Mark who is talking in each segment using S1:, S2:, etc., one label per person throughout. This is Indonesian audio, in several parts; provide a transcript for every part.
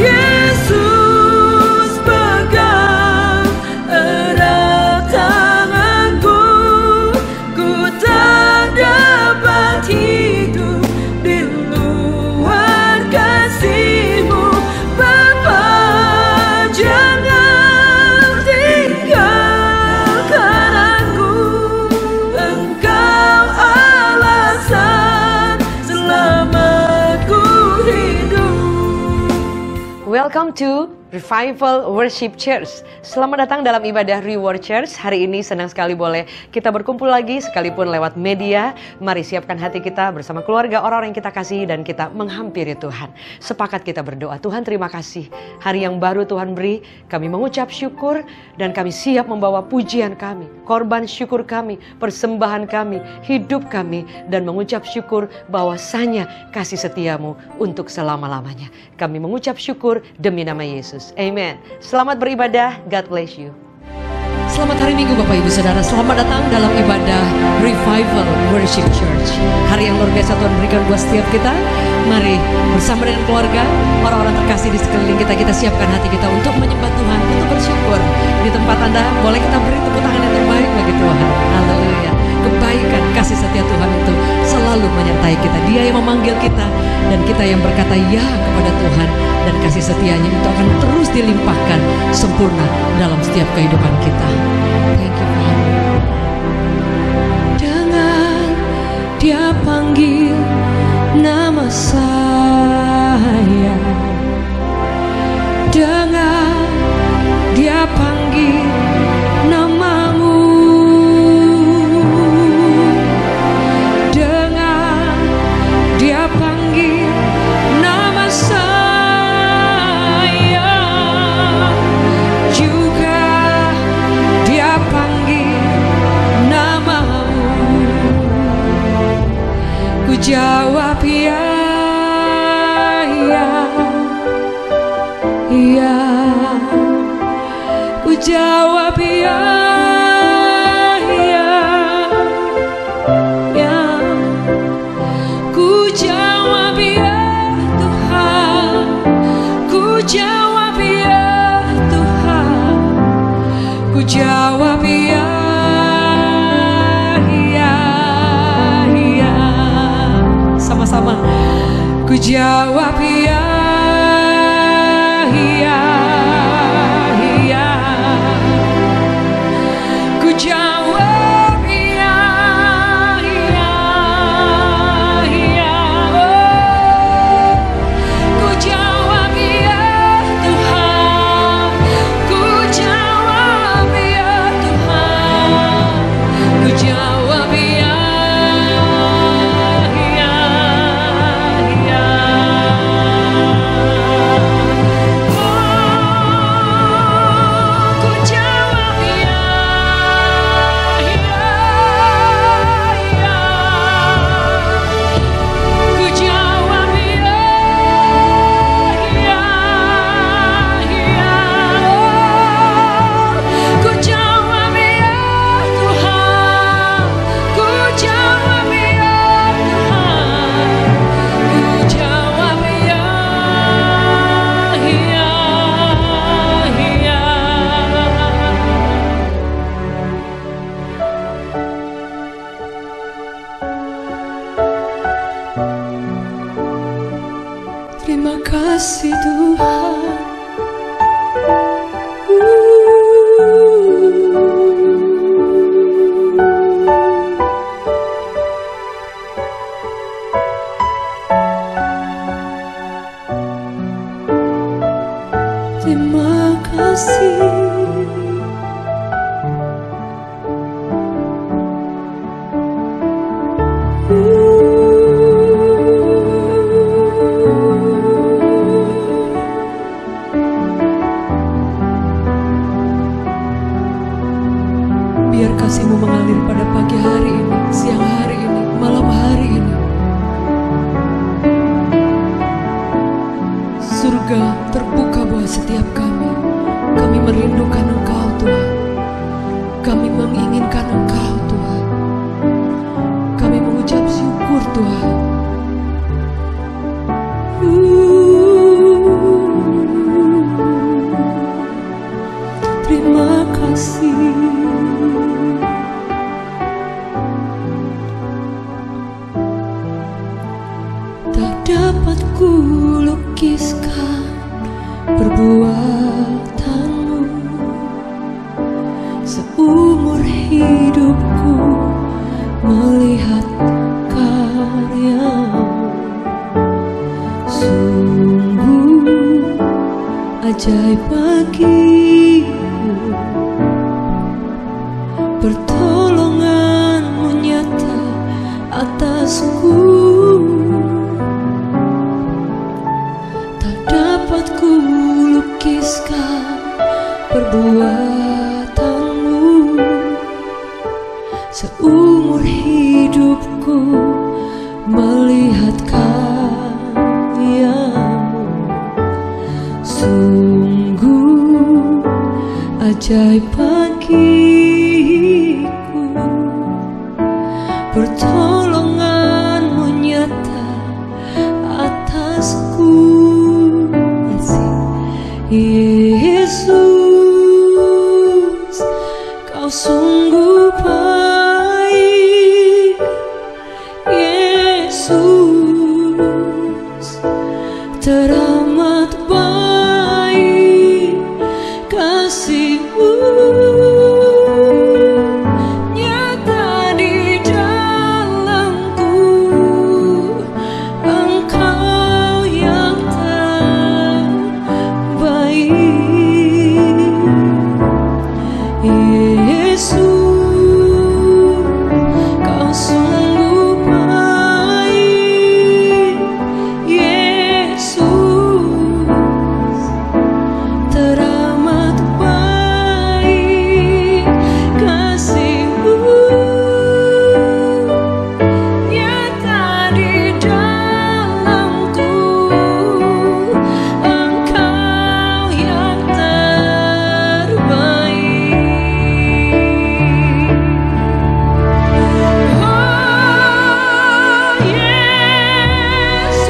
S1: Yesus pegang erat tanganku, ku tak dapat hidup di luar kasih-Mu. Bapa, jangan tinggalkan aku, Engkau alasan selamatku hidup.
S2: Welcome to Revival Worship Church. Selamat datang dalam ibadah Reward Church. Hari ini senang sekali boleh kita berkumpul lagi sekalipun lewat media. Mari siapkan hati kita bersama keluarga, orang-orang yang kita kasihi, dan kita menghampiri Tuhan. Sepakat kita berdoa. Tuhan, terima kasih. Hari yang baru Tuhan beri, kami mengucap syukur dan kami siap membawa pujian kami, korban syukur kami, persembahan kami, hidup kami, dan mengucap syukur bahwasanya kasih setiamu untuk selama-lamanya. Kami mengucap syukur demi nama Yesus. Amen. Selamat beribadah. God bless you. Selamat hari Minggu Bapak Ibu Saudara. Selamat datang dalam ibadah Revival Worship Church. Hari yang luar biasa Tuhan berikan buat setiap kita. Mari bersama dengan keluarga, orang-orang terkasih di sekeliling kita, kita siapkan hati kita untuk menyembah Tuhan, untuk bersyukur. Di tempat Anda boleh kita beri tepuk tangan yang terbaik bagi Tuhan. Haleluya. Kebaikan kasih setia Tuhan itu selalu menyertai kita. Dia yang memanggil kita dan kita yang berkata ya kepada Tuhan, dan kasih setianya itu akan terus dilimpahkan sempurna dalam setiap kehidupan kita. Thank you Father. Dengan Dia panggil nama saya, dengan Dia panggil namamu, dengan Dia panggil nama saya, juga Dia panggil namamu. Ku jawab ya, ya, ya. Ku jawab ya, ya, ya. Ku jawab ya Tuhan, ku jawab ya Tuhan, ku jawab ya, ya, ya. Sama-sama. Ku jawab ya, ya, ya. Ku jawab ya, ya, ya. Oh, ku jawab ya Tuhan, ku jawab ya Tuhan, ku jawab ya, ya, ya. Terima kasih Tuhan. Terima kasih. Biar kasih-Mu mengalir pada pagi hari ini, siang hari ini, malam hari ini. Surga terbuka buat setiap kami. Kami merindukan Engkau Tuhan. Kami menginginkan Engkau Tuhan. Kami mengucap syukur Tuhan.
S1: ajaib bagiku, pertolonganmu nyata atasku. Tak dapat ku lukiskan perbuatanmu, seumur hidupku melihat karyamu. Sungguh ajaib bagiku, pertolonganmu nyata atasku. Yesus, kau sungguh baik. Yesus, teramat baik kasih-Mu nyata di dalamku. Engkau yang terbaik. Yesus, kau sungguh baik. Yesus, teramat baik kasih-Mu nyata di dalamku. Engkau yang terbaik. Oh Yesus,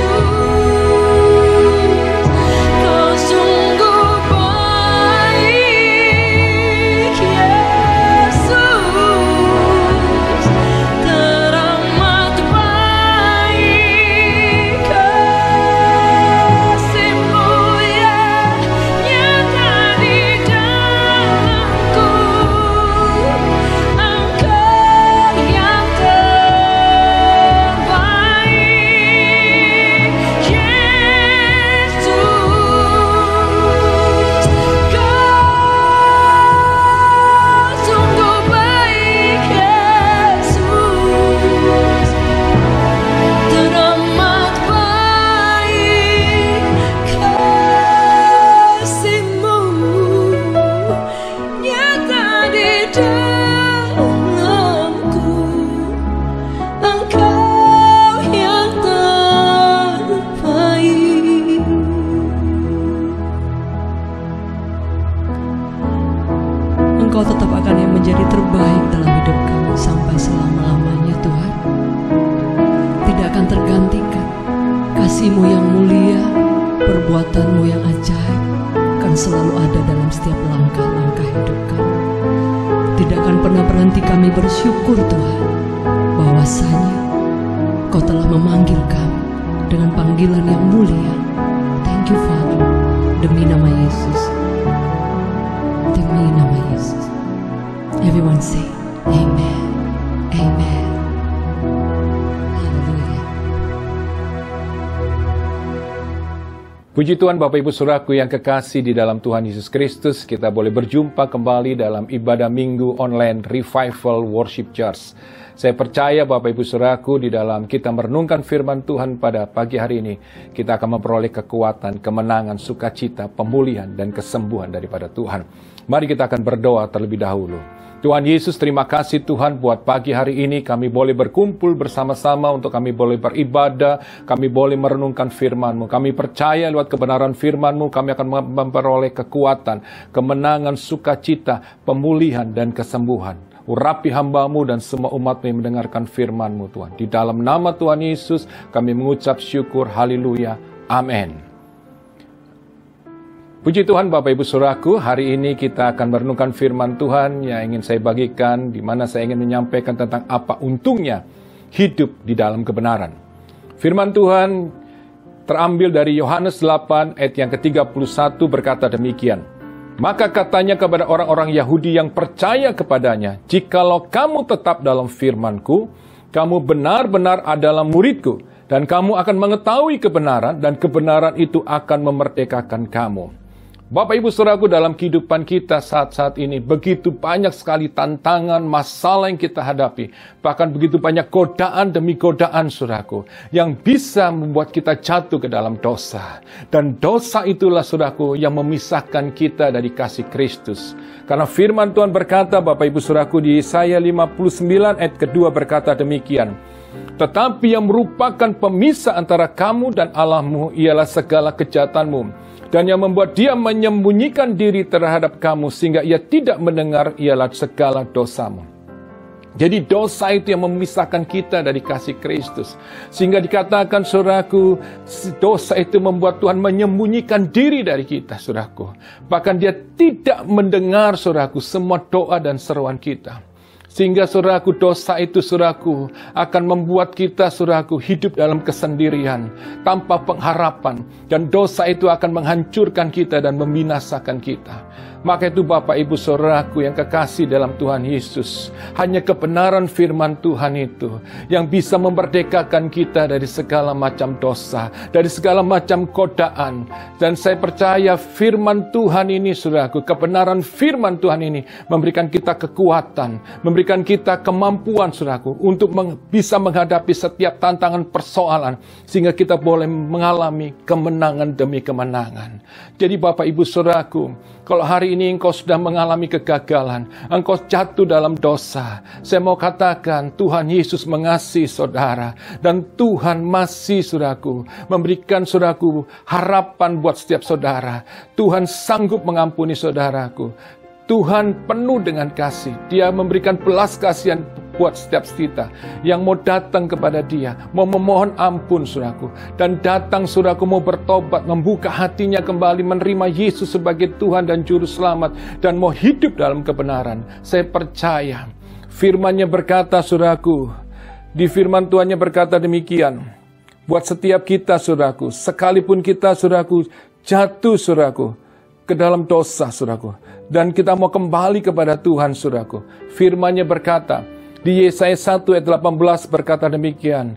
S1: kau sungguh baik. Yesus, teramat baik kasih-Mu nyata di dalamku. Engkau yang terbaik. Yesus, kau sungguh baik. Yesus, teramat baik kasih-Mu nyata di dalamku. Engkau yang terbaik. Engkau tetap akan yang menjadi terbaik dalam hidup kami sampai selama-lamanya, Tuhan. Tidak akan tergantikan. Kasih-Mu yang mulia, perbuatan-Mu yang ajaib akan selalu ada dalam setiap langkah-langkah hidup kami. Tidak akan pernah berhenti kami bersyukur, Tuhan, bahwasanya Kau telah memanggil kami dengan panggilan yang mulia. Thank you, Father. Demi nama Yesus. Demi nama Yesus. Everyone say, Amen. Amen. Haleluya.
S3: Puji Tuhan Bapak Ibu Saudaraku yang kekasih di dalam Tuhan Yesus Kristus, kita boleh berjumpa kembali dalam ibadah minggu online Revival Worship Church. Saya percaya Bapak Ibu Saudaraku, di dalam kita merenungkan firman Tuhan pada pagi hari ini, kita akan memperoleh kekuatan, kemenangan, sukacita, pemulihan, dan kesembuhan daripada Tuhan. Mari kita akan berdoa terlebih dahulu. Tuhan Yesus, terima kasih Tuhan buat pagi hari ini kami boleh berkumpul bersama-sama untuk kami boleh beribadah, kami boleh merenungkan firman-Mu. Kami percaya lewat kebenaran firman-Mu kami akan memperoleh kekuatan, kemenangan, sukacita, pemulihan, dan kesembuhan. Urapi hamba-Mu dan semua umat-Mu yang mendengarkan firman-Mu Tuhan. Di dalam nama Tuhan Yesus kami mengucap syukur, haleluya, amin. Puji Tuhan Bapak Ibu Saudaraku, hari ini kita akan merenungkan firman Tuhan yang ingin saya bagikan, di mana saya ingin menyampaikan tentang apa untungnya hidup di dalam kebenaran. Firman Tuhan terambil dari Yohanes 8 ayat yang ke-31 berkata demikian. Maka katanya kepada orang-orang Yahudi yang percaya kepadanya, jikalau kamu tetap dalam firman-Ku, kamu benar-benar adalah murid-Ku, dan kamu akan mengetahui kebenaran, dan kebenaran itu akan memerdekakan kamu. Bapak Ibu Saudaraku, dalam kehidupan kita saat-saat ini begitu banyak sekali tantangan, masalah yang kita hadapi. Bahkan begitu banyak godaan demi godaan, Saudaraku, yang bisa membuat kita jatuh ke dalam dosa. Dan dosa itulah, Saudaraku, yang memisahkan kita dari kasih Kristus. Karena firman Tuhan berkata, Bapak Ibu Saudaraku, di Yesaya 59 ayat kedua berkata demikian. Tetapi yang merupakan pemisah antara kamu dan Allahmu ialah segala kejahatanmu. Dan yang membuat dia menyembunyikan diri terhadap kamu sehingga ia tidak mendengar ialah segala dosamu. Jadi dosa itu yang memisahkan kita dari kasih Kristus. Sehingga dikatakan, saudaraku, dosa itu membuat Tuhan menyembunyikan diri dari kita, saudaraku. Bahkan dia tidak mendengar, saudaraku, semua doa dan seruan kita. Sehingga saudaraku, dosa itu saudaraku akan membuat kita saudaraku hidup dalam kesendirian, tanpa pengharapan. Dan dosa itu akan menghancurkan kita dan membinasakan kita. Maka itu Bapak Ibu Saudaraku yang kekasih dalam Tuhan Yesus, hanya kebenaran firman Tuhan itu yang bisa memerdekakan kita dari segala macam dosa, dari segala macam godaan. Dan saya percaya firman Tuhan ini, Saudaraku, kebenaran firman Tuhan ini memberikan kita kekuatan, memberikan kita kemampuan, Saudaraku, untuk bisa menghadapi setiap tantangan persoalan, sehingga kita boleh mengalami kemenangan demi kemenangan. Jadi Bapak Ibu Saudaraku, kalau hari ini engkau sudah mengalami kegagalan, engkau jatuh dalam dosa, saya mau katakan Tuhan Yesus mengasihi saudara. Dan Tuhan masih, saudaraku, memberikan, saudaraku, harapan buat setiap saudara. Tuhan sanggup mengampuni saudaraku. Tuhan penuh dengan kasih. Dia memberikan belas kasihan buat setiap kita yang mau datang kepada Dia, mau memohon ampun, saudaraku, dan datang, saudaraku, mau bertobat, membuka hatinya kembali, menerima Yesus sebagai Tuhan dan Juru Selamat, dan mau hidup dalam kebenaran. Saya percaya firman-Nya berkata, saudaraku, di firman Tuhan-Nya berkata demikian, buat setiap kita, saudaraku, sekalipun kita, saudaraku, jatuh, saudaraku, ke dalam dosa, saudaraku, dan kita mau kembali kepada Tuhan, saudaraku, firman-Nya berkata, di Yesaya 1 ayat 18 berkata demikian.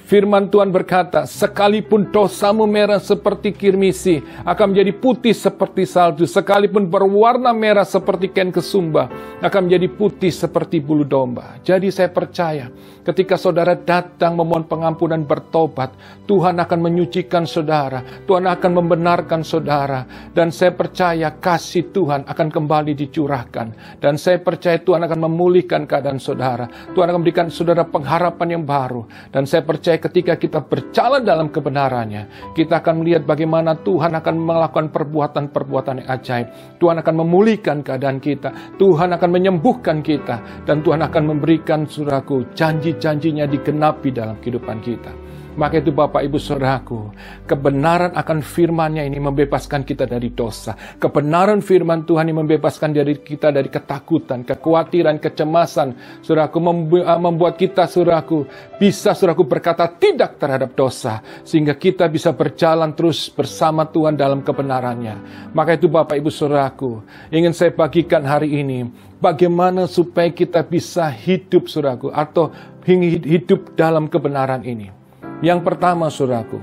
S3: Firman Tuhan berkata, sekalipun dosamu merah seperti kirmisi, akan menjadi putih seperti salju. Sekalipun berwarna merah seperti kain kesumba, akan menjadi putih seperti bulu domba. Jadi saya percaya, ketika saudara datang memohon pengampunan, bertobat, Tuhan akan menyucikan saudara. Tuhan akan membenarkan saudara. Dan saya percaya kasih Tuhan akan kembali dicurahkan. Dan saya percaya Tuhan akan memulihkan keadaan saudara. Tuhan akan memberikan saudara pengharapan yang baru. Dan saya percaya ketika kita berjalan dalam kebenarannya, kita akan melihat bagaimana Tuhan akan melakukan perbuatan-perbuatan yang ajaib. Tuhan akan memulihkan keadaan kita. Tuhan akan menyembuhkan kita. Dan Tuhan akan memberikan, saudaraku, janji-janjinya digenapi dalam kehidupan kita. Maka itu Bapak Ibu Saudaraku, kebenaran akan firman-Nya ini membebaskan kita dari dosa. Kebenaran firman Tuhan ini membebaskan dari kita dari ketakutan, kekhawatiran, kecemasan. Saudaraku, membuat kita, saudaraku, bisa, saudaraku, berkata tidak terhadap dosa. Sehingga kita bisa berjalan terus bersama Tuhan dalam kebenaran-Nya. Maka itu Bapak Ibu Saudaraku, ingin saya bagikan hari ini, bagaimana supaya kita bisa hidup, saudaraku, atau hidup dalam kebenaran ini. Yang pertama, saudaraku,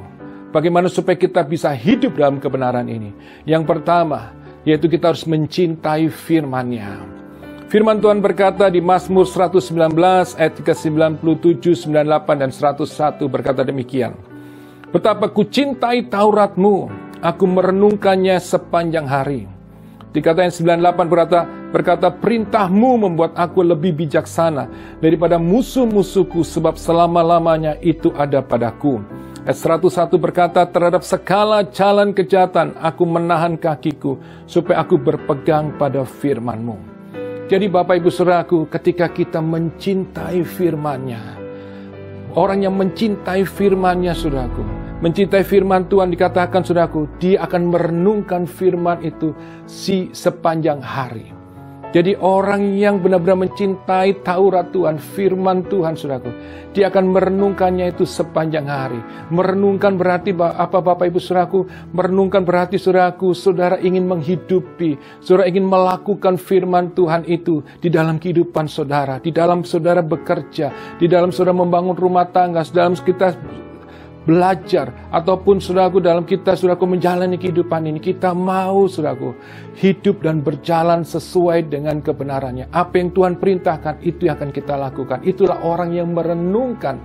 S3: bagaimana supaya kita bisa hidup dalam kebenaran ini? Yang pertama, yaitu kita harus mencintai firman-Nya. Firman Tuhan berkata di Mazmur 119 ayat 97, 98, dan 101 berkata demikian. Betapa ku cintai Taurat-Mu, aku merenungkannya sepanjang hari. Dikata yang 98 berkata, perintah-Mu membuat aku lebih bijaksana daripada musuh-musuhku, sebab selama-lamanya itu ada padaku. Ayat 101 berkata, terhadap segala jalan kejahatan aku menahan kakiku, supaya aku berpegang pada firman-Mu. Jadi Bapak Ibu Saudaraku, ketika kita mencintai firman-Nya, orang yang mencintai firman-Nya, saudaraku, mencintai firman Tuhan, dikatakan, saudaraku, dia akan merenungkan firman itu sepanjang hari. Jadi orang yang benar-benar mencintai Taurat Tuhan, firman Tuhan, saudaraku, dia akan merenungkannya itu sepanjang hari. Merenungkan berarti apa, Bapak Ibu Saudaraku? Merenungkan berarti, saudaraku, saudara ingin menghidupi, saudara ingin melakukan firman Tuhan itu di dalam kehidupan saudara, di dalam saudara bekerja, di dalam saudara membangun rumah tangga, di dalam kita belajar, ataupun saudaraku dalam kita saudaraku menjalani kehidupan ini, kita mau saudaraku hidup dan berjalan sesuai dengan kebenarannya. Apa yang Tuhan perintahkan, itu yang akan kita lakukan. Itulah orang yang merenungkan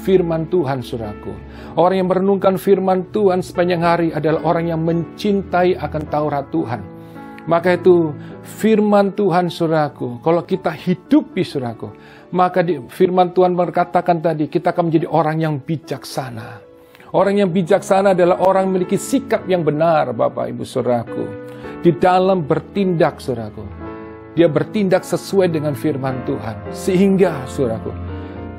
S3: firman Tuhan saudaraku. Orang yang merenungkan firman Tuhan sepanjang hari adalah orang yang mencintai akan Taurat Tuhan. Maka itu firman Tuhan saudaraku, kalau kita hidupi saudaraku, maka firman Tuhan berkatakan tadi, kita akan menjadi orang yang bijaksana. Orang yang bijaksana adalah orang yang memiliki sikap yang benar, Bapak Ibu saudaraku. Di dalam bertindak saudaraku, dia bertindak sesuai dengan firman Tuhan. Sehingga saudaraku,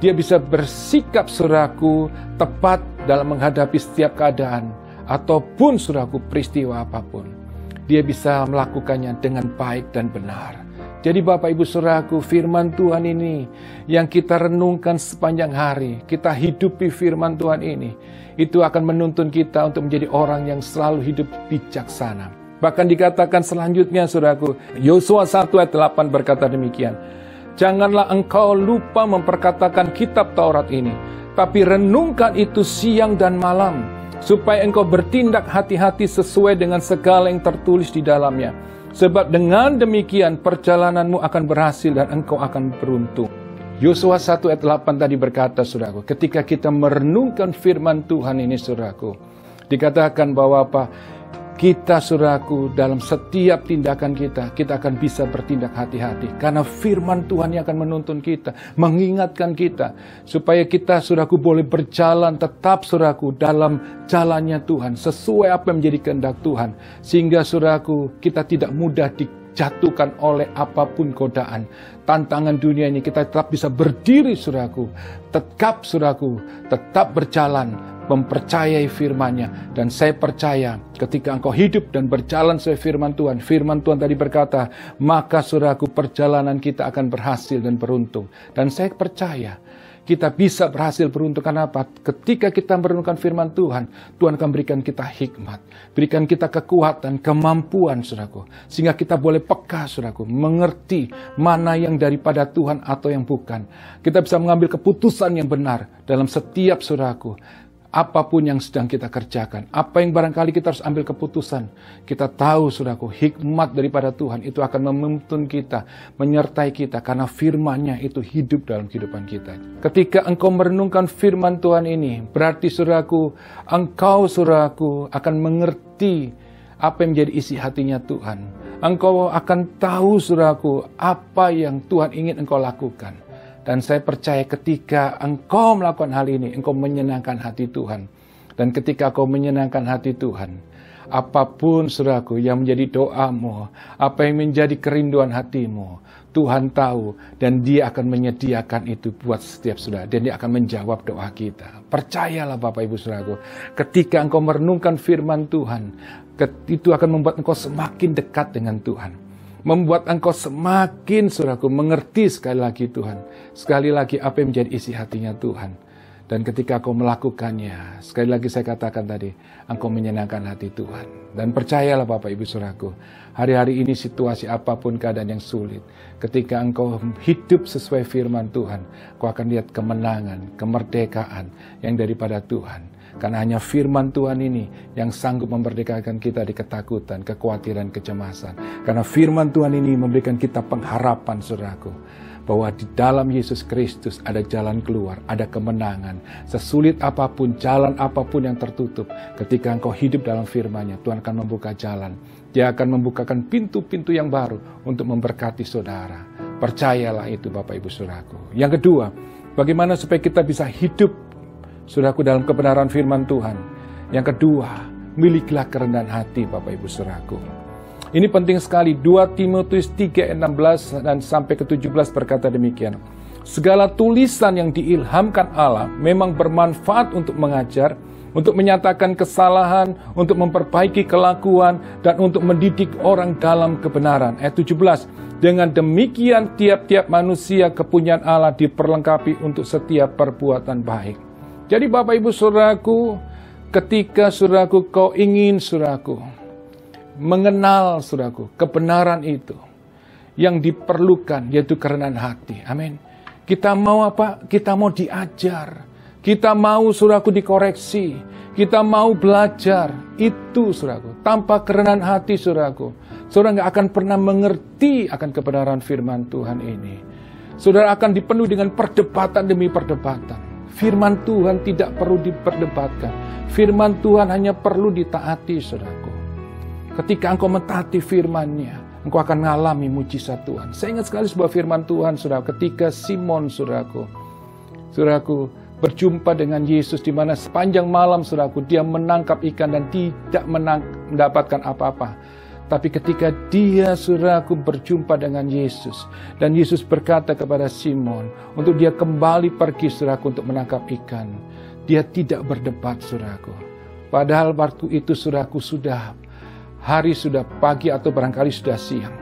S3: dia bisa bersikap saudaraku tepat dalam menghadapi setiap keadaan. Ataupun saudaraku peristiwa apapun. Dia bisa melakukannya dengan baik dan benar. Jadi Bapak Ibu saudaraku, firman Tuhan ini yang kita renungkan sepanjang hari, kita hidupi firman Tuhan ini, itu akan menuntun kita untuk menjadi orang yang selalu hidup bijaksana. Bahkan dikatakan selanjutnya saudaraku, Yosua 1 ayat 8 berkata demikian, janganlah engkau lupa memperkatakan kitab Taurat ini, tapi renungkan itu siang dan malam, supaya engkau bertindak hati-hati sesuai dengan segala yang tertulis di dalamnya. Sebab dengan demikian perjalananmu akan berhasil dan engkau akan beruntung. Yosua 1 ayat 8 tadi berkata saudaraku, ketika kita merenungkan firman Tuhan ini saudaraku, dikatakan bahwa apa? Kita saudaraku dalam setiap tindakan kita akan bisa bertindak hati-hati. Karena firman Tuhan yang akan menuntun kita, mengingatkan kita. Supaya kita saudaraku boleh berjalan tetap saudaraku dalam jalannya Tuhan. Sesuai apa yang menjadi kehendak Tuhan. Sehingga saudaraku kita tidak mudah dijatuhkan oleh apapun godaan. Tantangan dunia ini kita tetap bisa berdiri saudaraku. Tetap saudaraku, tetap berjalan. Mempercayai firman-Nya. Dan saya percaya ketika engkau hidup dan berjalan sesuai firman Tuhan tadi berkata, maka saudaraku perjalanan kita akan berhasil dan beruntung. Dan saya percaya kita bisa berhasil beruntung. Karena apa? Ketika kita merenungkan firman Tuhan, Tuhan akan berikan kita hikmat, berikan kita kekuatan, kemampuan saudaraku. Sehingga kita boleh peka saudaraku, mengerti mana yang daripada Tuhan atau yang bukan. Kita bisa mengambil keputusan yang benar dalam setiap saudaraku. Apapun yang sedang kita kerjakan, apa yang barangkali kita harus ambil keputusan, kita tahu saudaraku, hikmat daripada Tuhan itu akan menuntun kita, menyertai kita, karena firman-Nya itu hidup dalam kehidupan kita. Ketika engkau merenungkan firman Tuhan ini, berarti saudaraku, engkau saudaraku akan mengerti apa yang menjadi isi hatinya Tuhan. Engkau akan tahu saudaraku, apa yang Tuhan ingin engkau lakukan. Dan saya percaya ketika engkau melakukan hal ini, engkau menyenangkan hati Tuhan. Dan ketika engkau menyenangkan hati Tuhan, apapun saudaraku yang menjadi doamu, apa yang menjadi kerinduan hatimu, Tuhan tahu dan Dia akan menyediakan itu buat setiap saudara. Dan Dia akan menjawab doa kita. Percayalah Bapak Ibu saudaraku, ketika engkau merenungkan firman Tuhan, itu akan membuat engkau semakin dekat dengan Tuhan. Membuat engkau semakin saudaraku mengerti sekali lagi Tuhan. Sekali lagi apa yang menjadi isi hatinya Tuhan. Dan ketika engkau melakukannya, sekali lagi saya katakan tadi, engkau menyenangkan hati Tuhan. Dan percayalah Bapak Ibu saudaraku, hari-hari ini situasi apapun keadaan yang sulit, ketika engkau hidup sesuai firman Tuhan, engkau akan lihat kemenangan, kemerdekaan yang daripada Tuhan. Karena hanya firman Tuhan ini yang sanggup memerdekakan kita dari ketakutan, kekhawatiran, kecemasan. Karena firman Tuhan ini memberikan kita pengharapan saudaraku. Bahwa di dalam Yesus Kristus ada jalan keluar, ada kemenangan. Sesulit apapun, jalan apapun yang tertutup. Ketika engkau hidup dalam firman-Nya, Tuhan akan membuka jalan. Dia akan membukakan pintu-pintu yang baru untuk memberkati saudara. Percayalah itu Bapak Ibu saudaraku. Yang kedua, bagaimana supaya kita bisa hidup saudaraku dalam kebenaran firman Tuhan. Yang kedua, milikilah kerendahan hati Bapak Ibu saudaraku. Ini penting sekali. 2 Timotius 3 ayat 16 dan sampai ke 17 berkata demikian. Segala tulisan yang diilhamkan Allah memang bermanfaat untuk mengajar, untuk menyatakan kesalahan, untuk memperbaiki kelakuan, dan untuk mendidik orang dalam kebenaran. Ayat 17. Dengan demikian tiap-tiap manusia kepunyaan Allah diperlengkapi untuk setiap perbuatan baik. Jadi Bapak Ibu saudaraku, ketika saudaraku kau ingin saudaraku mengenal saudaraku kebenaran itu, yang diperlukan yaitu kerendahan hati. Amin. Kita mau apa? Kita mau diajar. Kita mau saudaraku dikoreksi. Kita mau belajar. Itu saudaraku. Tanpa kerendahan hati saudaraku, saudara gak akan pernah mengerti akan kebenaran firman Tuhan ini. Saudara akan dipenuhi dengan perdebatan demi perdebatan. Firman Tuhan tidak perlu diperdebatkan. Firman Tuhan hanya perlu ditaati saudaraku. Ketika engkau mentaati firman-Nya, engkau akan mengalami mujizat Tuhan. Saya ingat sekali sebuah firman Tuhan saudara, ketika Simon saudaraku berjumpa dengan Yesus, di mana sepanjang malam saudaraku dia menangkap ikan dan tidak mendapatkan apa-apa. Tapi ketika dia saudaraku berjumpa dengan Yesus, dan Yesus berkata kepada Simon untuk dia kembali pergi saudaraku untuk menangkap ikan, dia tidak berdebat saudaraku. Padahal waktu itu saudaraku hari sudah pagi atau barangkali sudah siang.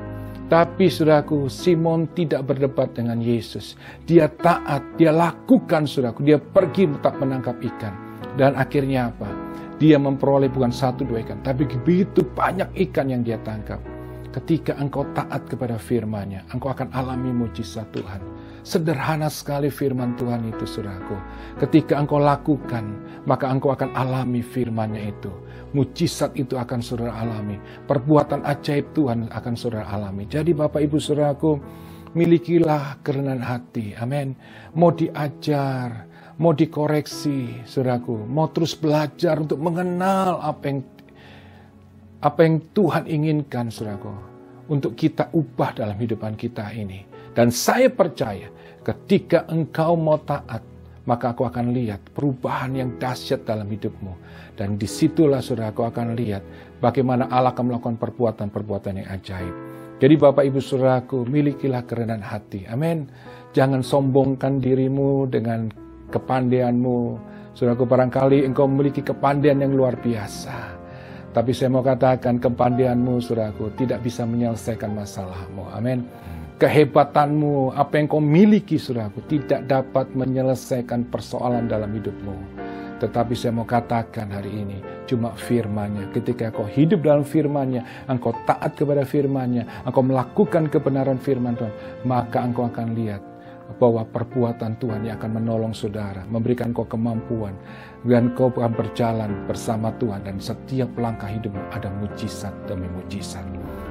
S3: Tapi saudaraku, Simon tidak berdebat dengan Yesus. Dia taat, dia lakukan saudaraku. Dia pergi tetap menangkap ikan. Dan akhirnya apa? Dia memperoleh bukan 1-2 ikan, tapi begitu banyak ikan yang dia tangkap. Ketika engkau taat kepada firman-Nya, engkau akan alami mujizat Tuhan. Sederhana sekali firman Tuhan itu saudaraku. Ketika engkau lakukan, maka engkau akan alami firman-Nya itu. Mujizat itu akan saudara alami. Perbuatan ajaib Tuhan akan saudara alami. Jadi Bapak Ibu saudaraku, milikilah kerendahan hati. Amin. Mau diajar, mau dikoreksi saudaraku, mau terus belajar untuk mengenal apa yang Tuhan inginkan saudaraku, untuk kita ubah dalam hidupan kita ini. Dan saya percaya ketika engkau mau taat, maka aku akan lihat perubahan yang dahsyat dalam hidupmu. Dan disitulah saudaraku akan lihat bagaimana Allah akan melakukan perbuatan-perbuatan yang ajaib. Jadi Bapak Ibu saudaraku, milikilah kerendahan hati. Amin. Jangan sombongkan dirimu dengan kepandaianmu. Saudaraku, barangkali engkau memiliki kepandaian yang luar biasa. Tapi saya mau katakan kepandaianmu saudaraku tidak bisa menyelesaikan masalahmu. Amin. Kehebatanmu, apa yang kau miliki saudaraku, tidak dapat menyelesaikan persoalan dalam hidupmu. Tetapi saya mau katakan hari ini, cuma firman-Nya. Ketika kau hidup dalam firman-Nya, engkau taat kepada firman-Nya, engkau melakukan kebenaran firman Tuhan, maka engkau akan lihat bahwa perbuatan Tuhan yang akan menolong saudara, memberikan kau kemampuan, dan kau akan berjalan bersama Tuhan, dan setiap langkah hidupmu ada mujizat demi mujizat.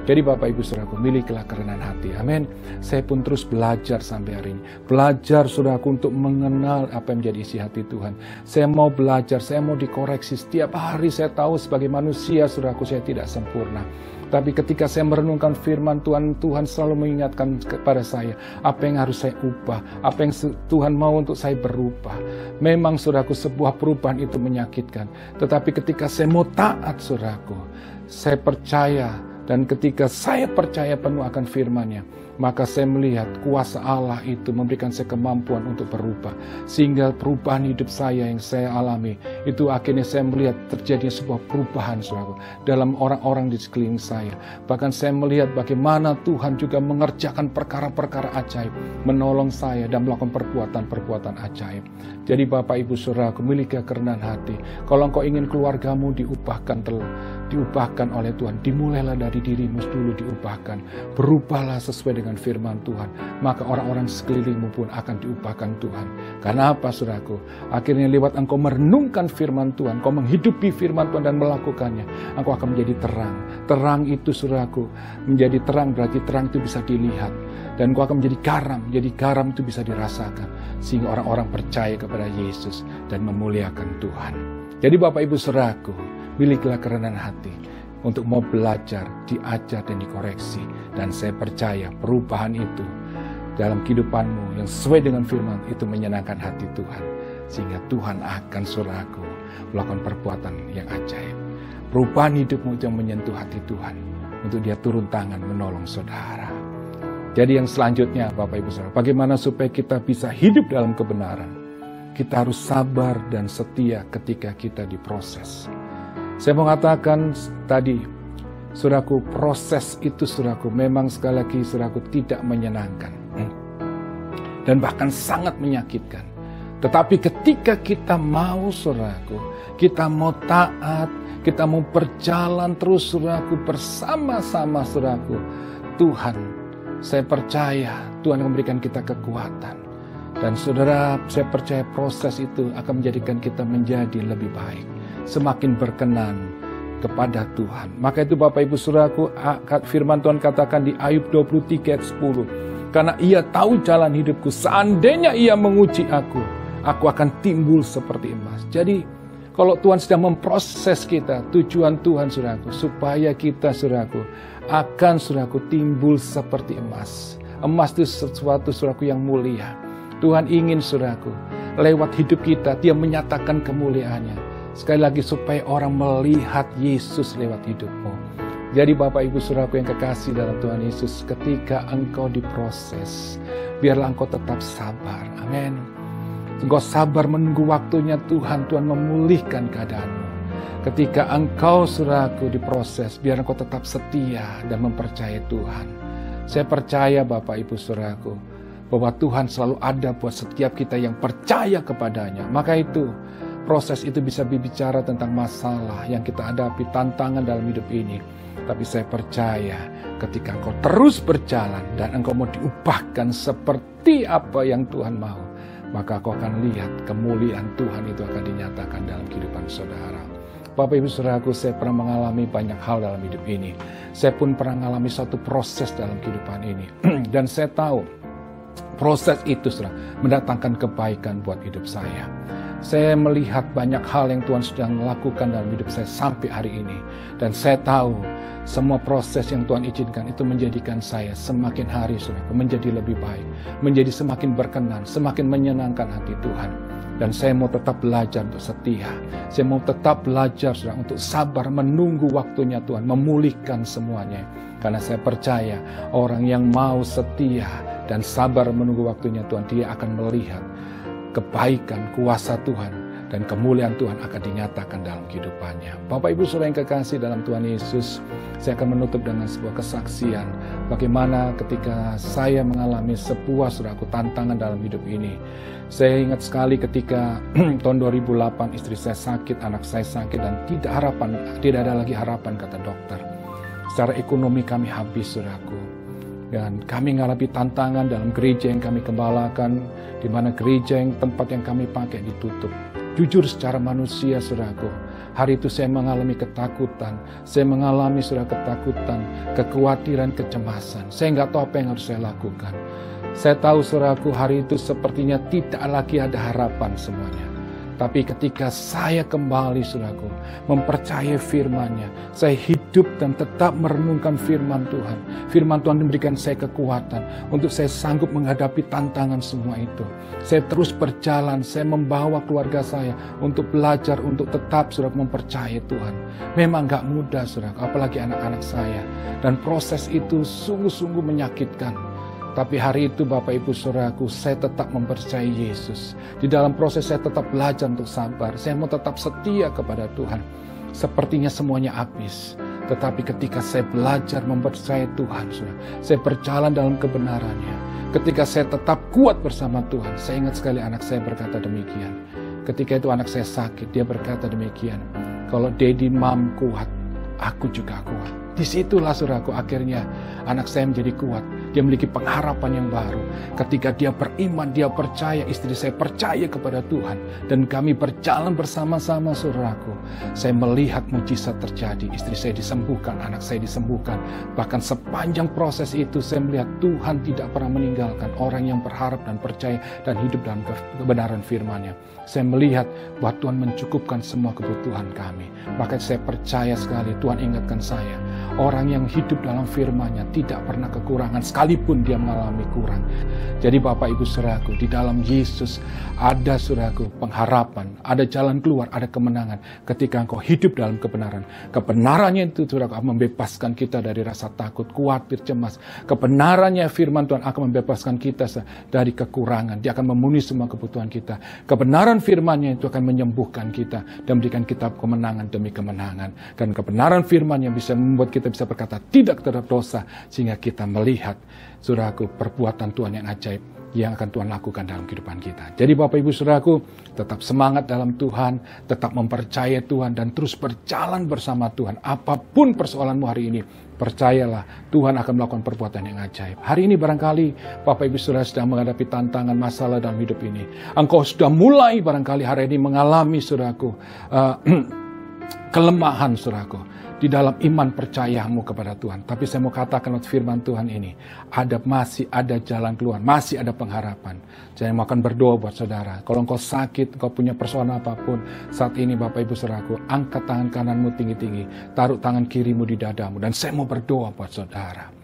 S3: Jadi Bapak Ibu saudaraku, milikilah kerendahan hati. Amin. Saya pun terus belajar sampai hari ini. Belajar saudaraku untuk mengenal apa yang menjadi isi hati Tuhan. Saya mau belajar, saya mau dikoreksi. Setiap hari saya tahu sebagai manusia saudaraku saya tidak sempurna. Tapi ketika saya merenungkan firman Tuhan, Tuhan selalu mengingatkan kepada saya apa yang harus saya ubah, apa yang Tuhan mau untuk saya berubah. Memang saudaraku, sebuah perubahan itu menyakitkan. Tetapi ketika saya mau taat saudaraku, saya percaya. Dan ketika saya percaya penuh akan firman-Nya, maka saya melihat kuasa Allah itu memberikan saya kemampuan untuk berubah. Sehingga perubahan hidup saya yang saya alami, itu akhirnya saya melihat terjadinya sebuah perubahan saudaraku, dalam orang-orang di sekeliling saya. Bahkan saya melihat bagaimana Tuhan juga mengerjakan perkara-perkara ajaib, menolong saya dan melakukan perbuatan-perbuatan ajaib. Jadi Bapak Ibu saudaraku, miliki kerendahan hati. Kalau engkau ingin keluargamu diubahkan oleh Tuhan, dimulailah dari dirimu dulu diubahkan. Berubahlah sesuai dengan firman Tuhan, maka orang-orang sekelilingmu pun akan diubahkan Tuhan. Karena apa saudaraku? Akhirnya lewat engkau merenungkan firman Tuhan, engkau menghidupi firman Tuhan dan melakukannya, engkau akan menjadi terang. Terang itu saudaraku, menjadi terang berarti terang itu bisa dilihat. Dan engkau akan menjadi garam, jadi garam itu bisa dirasakan. Sehingga orang-orang percaya kepada Yesus dan memuliakan Tuhan. Jadi Bapak Ibu saudaraku, milikilah kerendahan hati untuk mau belajar, diajar dan dikoreksi. Dan saya percaya perubahan itu dalam kehidupanmu yang sesuai dengan firman itu menyenangkan hati Tuhan. Sehingga Tuhan akan saudaraku melakukan perbuatan yang ajaib. Perubahan hidupmu itu yang menyentuh hati Tuhan, untuk dia turun tangan menolong saudara. Jadi yang selanjutnya Bapak Ibu saudara, bagaimana supaya kita bisa hidup dalam kebenaran? Kita harus sabar dan setia ketika kita diproses. Saya mau katakan tadi, saudaraku, proses itu saudaraku memang sekali lagi saudaraku tidak menyenangkan. Dan bahkan sangat menyakitkan. Tetapi ketika kita mau saudaraku, kita mau taat, kita mau berjalan terus saudaraku bersama-sama saudaraku, Tuhan, saya percaya Tuhan memberikan kita kekuatan. Dan saudara, saya percaya proses itu akan menjadikan kita menjadi lebih baik, semakin berkenan kepada Tuhan. Maka itu Bapak Ibu Saudaraku, firman Tuhan katakan di Ayub 23 ayat 10, karena ia tahu jalan hidupku, seandainya ia menguji aku akan timbul seperti emas. Jadi kalau Tuhan sedang memproses kita, tujuan Tuhan Saudaraku, supaya kita Saudaraku akan Saudaraku timbul seperti emas. Emas itu sesuatu Saudaraku yang mulia. Tuhan ingin Saudaraku, lewat hidup kita, Dia menyatakan kemuliaannya. Sekali lagi supaya orang melihat Yesus lewat hidupmu. Jadi Bapak Ibu Saudaraku yang kekasih dalam Tuhan Yesus, ketika engkau diproses, biarlah engkau tetap sabar. Amin. Engkau sabar menunggu waktunya Tuhan memulihkan keadaanmu. Ketika engkau Saudaraku diproses, biar engkau tetap setia dan mempercayai Tuhan. Saya percaya Bapak Ibu Saudaraku, bahwa Tuhan selalu ada buat setiap kita yang percaya kepadanya. Maka itu, proses itu bisa berbicara tentang masalah yang kita hadapi, tantangan dalam hidup ini. Tapi saya percaya ketika engkau terus berjalan dan engkau mau diubahkan seperti apa yang Tuhan mau, maka kau akan lihat kemuliaan Tuhan itu akan dinyatakan dalam kehidupan saudara. Bapak Ibu Saudaraku, saya pernah mengalami banyak hal dalam hidup ini. Saya pun pernah mengalami suatu proses dalam kehidupan ini. Dan saya tahu proses itu sudah mendatangkan kebaikan buat hidup saya. Saya melihat banyak hal yang Tuhan sudah lakukan dalam hidup saya sampai hari ini. Dan saya tahu semua proses yang Tuhan izinkan itu menjadikan saya semakin hari sudah menjadi lebih baik. Menjadi semakin berkenan, semakin menyenangkan hati Tuhan. Dan saya mau tetap belajar untuk setia. Saya mau tetap belajar sudah untuk sabar menunggu waktunya Tuhan memulihkan semuanya. Karena saya percaya orang yang mau setia dan sabar menunggu waktunya Tuhan, dia akan melihat kebaikan, kuasa Tuhan, dan kemuliaan Tuhan akan dinyatakan dalam kehidupannya. Bapak Ibu Saudara yang kekasih dalam Tuhan Yesus, saya akan menutup dengan sebuah kesaksian bagaimana ketika saya mengalami sebuah Saudaraku tantangan dalam hidup ini. Saya ingat sekali ketika tahun 2008 istri saya sakit, anak saya sakit, dan tidak ada lagi harapan kata dokter. Secara ekonomi kami habis Saudaraku. Dan kami mengalami tantangan dalam gereja yang kami gembalakan, di mana gereja yang tempat yang kami pakai ditutup. Jujur secara manusia Saudaraku, hari itu saya mengalami ketakutan, saya mengalami ketakutan, kekhawatiran, kecemasan. Saya nggak tahu apa yang harus saya lakukan. Saya tahu Saudaraku, hari itu sepertinya tidak lagi ada harapan semuanya. Tapi ketika saya kembali Saudaraku, mempercayai firman-Nya, saya hidup dan tetap merenungkan firman Tuhan. Firman Tuhan memberikan saya kekuatan untuk saya sanggup menghadapi tantangan semua itu. Saya terus berjalan, saya membawa keluarga saya untuk belajar, untuk tetap Saudaraku mempercayai Tuhan. Memang gak mudah Saudaraku, apalagi anak-anak saya. Dan proses itu sungguh-sungguh menyakitkan. Tapi hari itu Bapak Ibu Saudaraku, saya tetap mempercayai Yesus. Di dalam proses saya tetap belajar untuk sabar. Saya mau tetap setia kepada Tuhan. Sepertinya semuanya habis. Tetapi ketika saya belajar mempercayai Tuhan, saya berjalan dalam kebenarannya. Ketika saya tetap kuat bersama Tuhan, saya ingat sekali anak saya berkata demikian. Ketika itu anak saya sakit, dia berkata demikian. Kalau Daddy, Mom kuat, aku juga kuat. Disitulah Saudaraku akhirnya anak saya menjadi kuat. Dia memiliki pengharapan yang baru. Ketika dia beriman, dia percaya, istri saya percaya kepada Tuhan. Dan kami berjalan bersama-sama Saudaraku. Saya melihat mujizat terjadi. Istri saya disembuhkan, anak saya disembuhkan. Bahkan sepanjang proses itu saya melihat Tuhan tidak pernah meninggalkan orang yang berharap dan percaya dan hidup dalam kebenaran firman-Nya. Saya melihat bahwa Tuhan mencukupkan semua kebutuhan kami. Maka saya percaya sekali Tuhan ingatkan saya. Orang yang hidup dalam firman-Nya tidak pernah kekurangan sekalipun dia mengalami kurang. Jadi Bapak Ibu Saudaraku, di dalam Yesus ada Saudaraku pengharapan, ada jalan keluar, ada kemenangan ketika engkau hidup dalam kebenaran. Kebenarannya itu Saudaraku akan membebaskan kita dari rasa takut, khawatir, cemas. Kebenarannya firman Tuhan akan membebaskan kita dari kekurangan. Dia akan memenuhi semua kebutuhan kita. Kebenaran firman-Nya itu akan menyembuhkan kita dan memberikan kita kemenangan demi kemenangan. Dan kebenaran firman-Nya bisa membuat kita bisa berkata tidak terhadap dosa, sehingga kita melihat Saudaraku perbuatan Tuhan yang ajaib yang akan Tuhan lakukan dalam kehidupan kita. Jadi Bapak Ibu Saudaraku, tetap semangat dalam Tuhan, tetap mempercayai Tuhan, dan terus berjalan bersama Tuhan. Apapun persoalanmu hari ini, percayalah Tuhan akan melakukan perbuatan yang ajaib. Hari ini barangkali Bapak Ibu Saudara sedang menghadapi tantangan masalah dalam hidup ini. Engkau sudah mulai barangkali hari ini mengalami saudaraku kelemahan saudaraku di dalam iman percayamu kepada Tuhan. Tapi saya mau katakan lewat firman Tuhan ini, masih ada jalan keluar, masih ada pengharapan. Saya mau akan berdoa buat saudara. Kalau engkau sakit, engkau punya persoalan apapun, saat ini Bapak Ibu Saudaraku, angkat tangan kananmu tinggi-tinggi, taruh tangan kirimu di dadamu, dan saya mau berdoa buat saudara.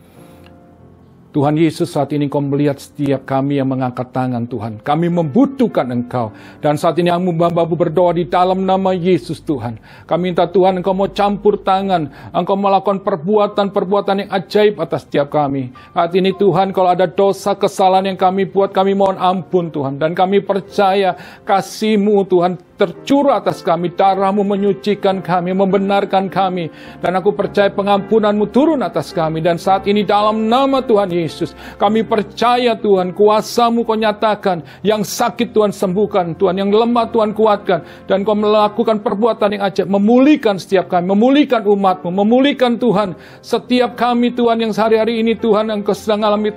S3: Tuhan Yesus, saat ini Engkau melihat setiap kami yang mengangkat tangan Tuhan. Kami membutuhkan Engkau. Dan saat ini hamba-Mu berdoa di dalam nama Yesus Tuhan. Kami minta Tuhan Engkau mau campur tangan. Engkau melakukan perbuatan-perbuatan yang ajaib atas setiap kami. Saat ini Tuhan, kalau ada dosa kesalahan yang kami buat, kami mohon ampun Tuhan. Dan kami percaya kasih-Mu Tuhan tercurah atas kami. Darah-Mu menyucikan kami, membenarkan kami. Dan aku percaya pengampunan-Mu turun atas kami. Dan saat ini dalam nama Tuhan Yesus, kami percaya Tuhan, kuasa-Mu Kau nyatakan, yang sakit Tuhan sembuhkan, Tuhan yang lemah Tuhan kuatkan, dan Kau melakukan perbuatan yang ajaib, memulihkan setiap kami, memulihkan umat-Mu, memulihkan Tuhan setiap kami Tuhan yang sehari-hari ini Tuhan yang sedang mengalami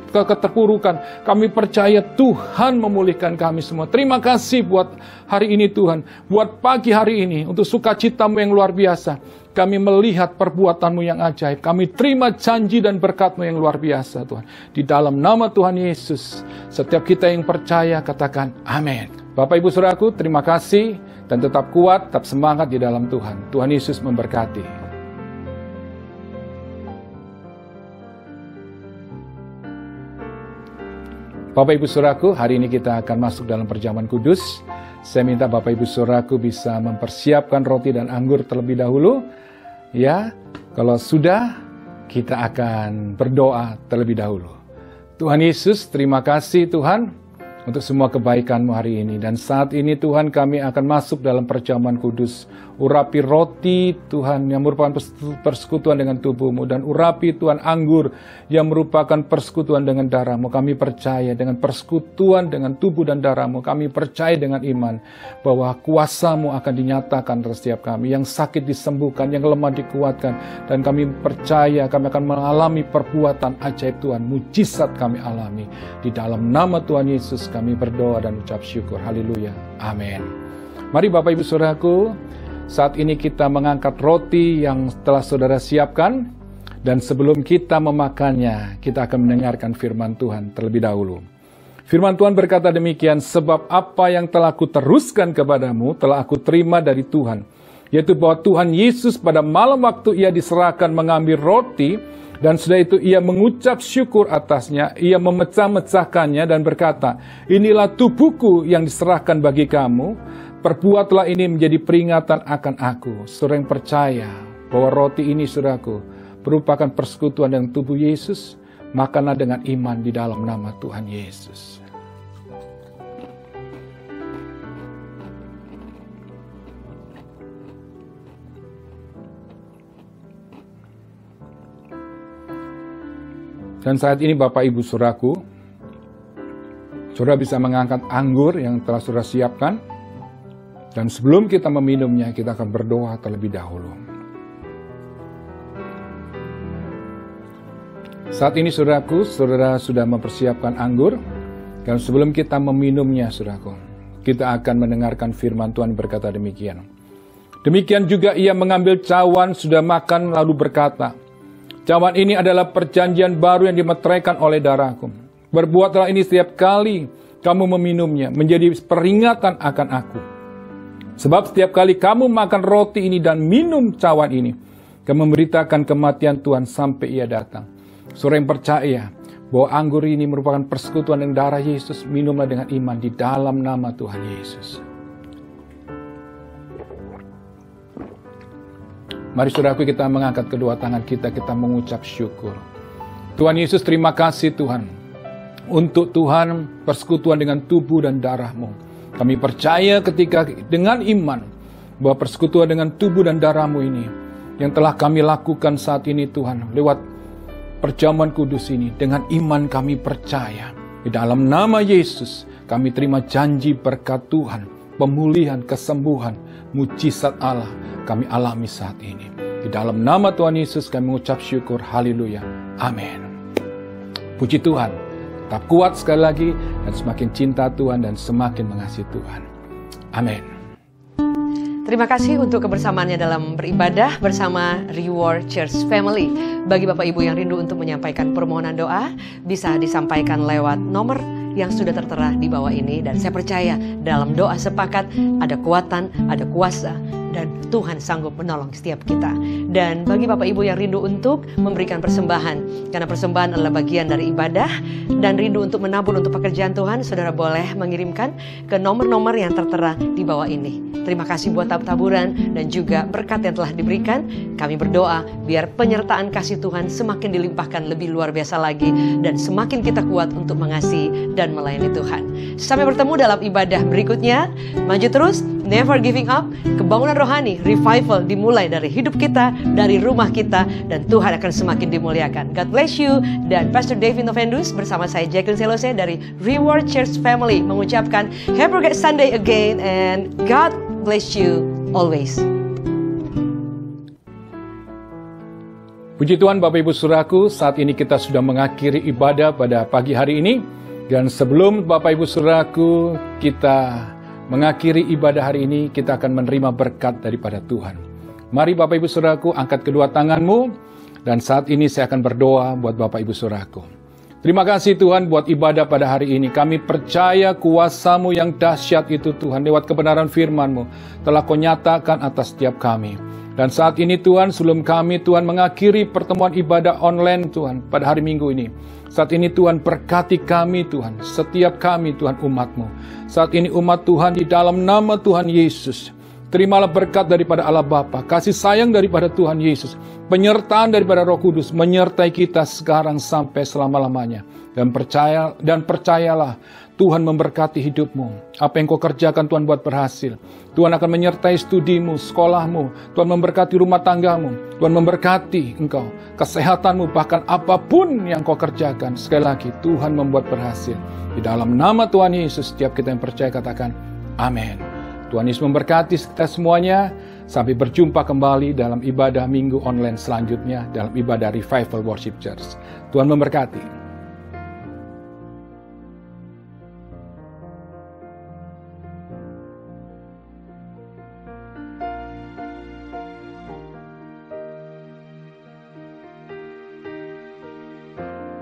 S3: keterpurukan. Kami percaya Tuhan memulihkan kami semua. Terima kasih buat hari ini Tuhan, buat pagi hari ini, untuk sukacita-Mu yang luar biasa. Kami melihat perbuatan-Mu yang ajaib. Kami terima janji dan berkat-Mu yang luar biasa Tuhan. Di dalam nama Tuhan Yesus, setiap kita yang percaya katakan amin. Bapak Ibu Saudaraku, terima kasih dan tetap kuat, tetap semangat di dalam Tuhan. Tuhan Yesus memberkati. Bapak Ibu Saudaraku, hari ini kita akan masuk dalam perjamuan kudus. Saya minta Bapak Ibu Saudaraku bisa mempersiapkan roti dan anggur terlebih dahulu. Ya, kalau sudah, kita akan berdoa terlebih dahulu. Tuhan Yesus, terima kasih Tuhan untuk semua kebaikan-Mu hari ini. Dan saat ini Tuhan, kami akan masuk dalam perjamuan kudus. Urapi roti Tuhan yang merupakan persekutuan dengan tubuh-Mu, dan urapi Tuhan anggur yang merupakan persekutuan dengan darah-Mu. Kami percaya dengan persekutuan dengan tubuh dan darah-Mu. Kami percaya dengan iman bahwa kuasa-Mu akan dinyatakan terhadap setiap kami. Yang sakit disembuhkan, yang lemah dikuatkan. Dan kami percaya kami akan mengalami perbuatan ajaib Tuhan. Mujizat kami alami. Di dalam nama Tuhan Yesus kami berdoa dan ucap syukur. Haleluya. Amin. Mari Bapak Ibu Saudaraku, saat ini kita mengangkat roti yang telah saudara siapkan. Dan sebelum kita memakannya, kita akan mendengarkan firman Tuhan terlebih dahulu. Firman Tuhan berkata demikian, sebab apa yang telah aku teruskan kepadamu, telah aku terima dari Tuhan. Yaitu bahwa Tuhan Yesus pada malam waktu ia diserahkan mengambil roti, dan setelah itu ia mengucap syukur atasnya, ia memecah-mecahkannya dan berkata, inilah tubuhku yang diserahkan bagi kamu, perbuatlah ini menjadi peringatan akan aku. Saudara yang percaya bahwa roti ini saudaraku merupakan persekutuan dengan tubuh Yesus, makanlah dengan iman di dalam nama Tuhan Yesus. Dan saat ini Bapak Ibu Saudaraku, saudara bisa mengangkat anggur yang telah saudara siapkan. Dan sebelum kita meminumnya, kita akan berdoa terlebih dahulu. Saat ini saudaraku, saudara sudah mempersiapkan anggur. Dan sebelum kita meminumnya saudaraku, kita akan mendengarkan firman Tuhan berkata demikian. Demikian juga ia mengambil cawan, sudah makan lalu berkata, cawan ini adalah perjanjian baru yang dimeteraikan oleh darahku. Berbuatlah ini setiap kali kamu meminumnya, menjadi peringatan akan aku. Sebab setiap kali kamu makan roti ini dan minum cawan ini, kamu memberitakan kematian Tuhan sampai ia datang. Saudara yang percaya bahwa anggur ini merupakan persekutuan dengan darah Yesus, minumlah dengan iman di dalam nama Tuhan Yesus. Mari saudaraku, kita mengangkat kedua tangan kita mengucap syukur. Tuhan Yesus, terima kasih Tuhan. Untuk Tuhan persekutuan dengan tubuh dan darah-Mu. Kami percaya ketika dengan iman bahwa persekutuan dengan tubuh dan darah-Mu ini yang telah kami lakukan saat ini Tuhan lewat perjamuan kudus ini, dengan iman kami percaya Di dalam nama Yesus, kami terima janji berkat Tuhan, pemulihan, kesembuhan, mujizat Allah kami alami saat ini. Di dalam nama Tuhan Yesus kami mengucap syukur, haleluya, amin. Puji Tuhan, tetap kuat sekali lagi, dan semakin cinta Tuhan dan semakin mengasihi Tuhan. Amin.
S2: Terima kasih untuk kebersamaannya dalam beribadah bersama Reward Church Family. Bagi Bapak Ibu yang rindu untuk menyampaikan permohonan doa, bisa disampaikan lewat nomor yang sudah tertera di bawah ini. Dan saya percaya dalam doa sepakat ada kekuatan, ada kuasa, dan Tuhan sanggup menolong setiap kita. Dan bagi Bapak Ibu yang rindu untuk memberikan persembahan, karena persembahan adalah bagian dari ibadah, dan rindu untuk menabur untuk pekerjaan Tuhan, saudara boleh mengirimkan ke nomor-nomor yang tertera di bawah ini. Terima kasih buat taburan dan juga berkat yang telah diberikan. Kami berdoa biar penyertaan kasih Tuhan semakin dilimpahkan lebih luar biasa lagi, dan semakin kita kuat untuk mengasihi dan melayani Tuhan. Sampai bertemu dalam ibadah berikutnya. Maju terus, never giving up. Kebangunan rohani, revival dimulai dari hidup kita, dari rumah kita, dan Tuhan akan semakin dimuliakan. God bless you. Dan Pastor David Novendus bersama saya Jacqueline Selose dari Reward Church Family mengucapkan Have a great Sunday again, and God bless you always.
S3: Puji Tuhan Bapak Ibu Saudaraku, saat ini kita sudah mengakhiri ibadah pada pagi hari ini. Dan sebelum Bapak Ibu Saudaraku kita mengakhiri ibadah hari ini, kita akan menerima berkat daripada Tuhan. Mari Bapak Ibu Saudaraku angkat kedua tanganmu, dan saat ini saya akan berdoa buat Bapak Ibu Saudaraku. Terima kasih Tuhan buat ibadah pada hari ini. Kami percaya kuasa-Mu yang dahsyat itu Tuhan, lewat kebenaran firman-Mu telah Kau nyatakan atas setiap kami. Dan saat ini Tuhan, sebelum kami Tuhan mengakhiri pertemuan ibadah online Tuhan pada hari Minggu ini, saat ini Tuhan berkati kami Tuhan, setiap kami Tuhan umat-Mu. Saat ini umat Tuhan di dalam nama Tuhan Yesus, terimalah berkat daripada Allah Bapa, kasih sayang daripada Tuhan Yesus, penyertaan daripada Roh Kudus menyertai kita sekarang sampai selama-lamanya. Dan percayalah Tuhan memberkati hidupmu. Apa yang kau kerjakan Tuhan buat berhasil. Tuhan akan menyertai studimu, sekolahmu. Tuhan memberkati rumah tanggamu. Tuhan memberkati engkau, kesehatanmu, bahkan apapun yang kau kerjakan. Sekali lagi, Tuhan membuat berhasil. Di dalam nama Tuhan Yesus, setiap kita yang percaya katakan, amin. Tuhan Yesus memberkati kita semuanya. Sampai berjumpa kembali dalam ibadah minggu online selanjutnya, dalam ibadah Revival Worship Church. Tuhan memberkati.